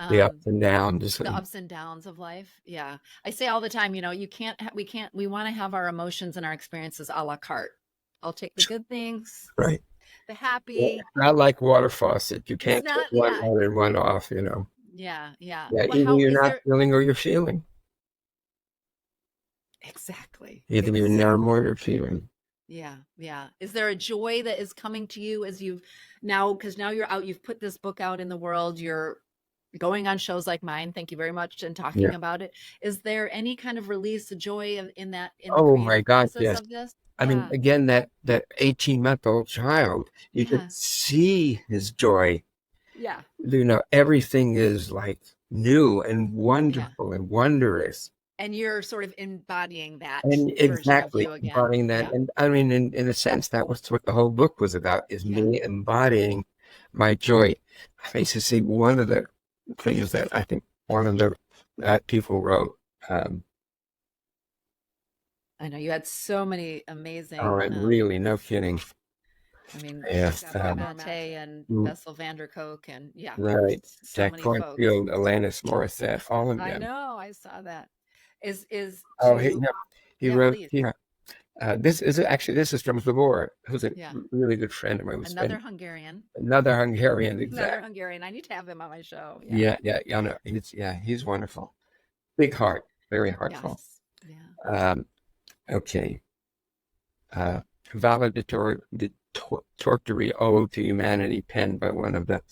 The ups and downs. The ups and downs of life. Yeah. I say all the time, we want to have our emotions and our experiences a la carte. I'll take the good things. Right. The happy. Not like water faucet. You can't put one on and one off, Yeah. Yeah, either you're not feeling or you're feeling. Exactly. Either you're numb or you're feeling. Yeah. Yeah. Is there a joy that is coming to you as because now you're out, you've put this book out in the world, you're going on shows like mine, thank you very much, and talking about it. Is there any kind of release of joy in the my God, yes. of this? I mean, again, that 18-month-old child, you could see his joy. Yeah. Everything is like new and wonderful and wondrous. And you're sort of embodying that. And exactly, version of you again. embodying that. Yeah. And I mean, in a sense, that was what the whole book was about, is me embodying my joy. I used to see one of the things that I think one of the people wrote. I know you had so many amazing. And really, no kidding. I mean, Yes, Mate and Bessel van der Kolk, and right. so Jack many folks. Kornfield, Alanis Morissette, all of them. I know, I saw that. He wrote. Yeah, this is from Zavor, who's a really good friend of mine. Another Hungarian. Another Hungarian, exactly. Another Hungarian. I need to have him on my show. Yeah. No, he's wonderful. Big heart, very heartful. Yes. Yeah. Okay. Valedictory Ode to Humanity, penned by one of the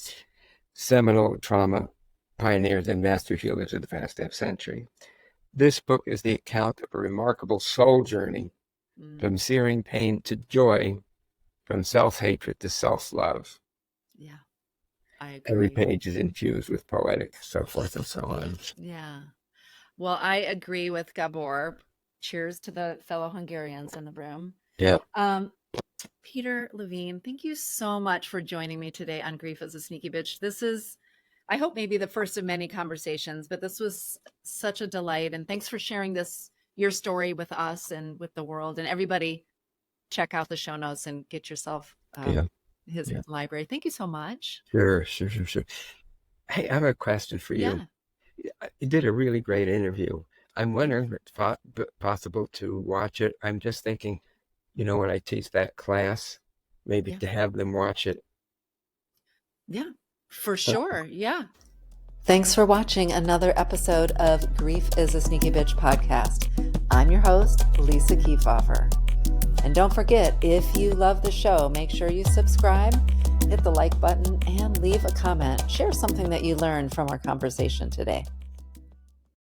seminal trauma pioneers and master healers of the past half century. This book is the account of a remarkable soul journey from searing pain to joy, from self-hatred to self-love. Yeah, I agree. Every page is infused with poetic, so forth and so on. Yeah. Well, I agree with Gabor. Cheers to the fellow Hungarians in the room. Yeah. Peter Levine, thank you so much for joining me today on Grief as a Sneaky Bitch. This is, I hope, maybe the first of many conversations, but this was such a delight. And thanks for sharing your story with us and with the world. And everybody, check out the show notes and get yourself his library. Thank you so much. Sure. Hey, I have a question for you. You did a really great interview. I'm wondering if it's possible to watch it. I'm just thinking, when I teach that class, maybe to have them watch it. Yeah, for sure. Yeah. Thanks for watching another episode of Grief is a Sneaky Bitch podcast. I'm your host, Lisa Kiefhofer. And don't forget, if you love the show, make sure you subscribe, hit the like button, and leave a comment. Share something that you learned from our conversation today.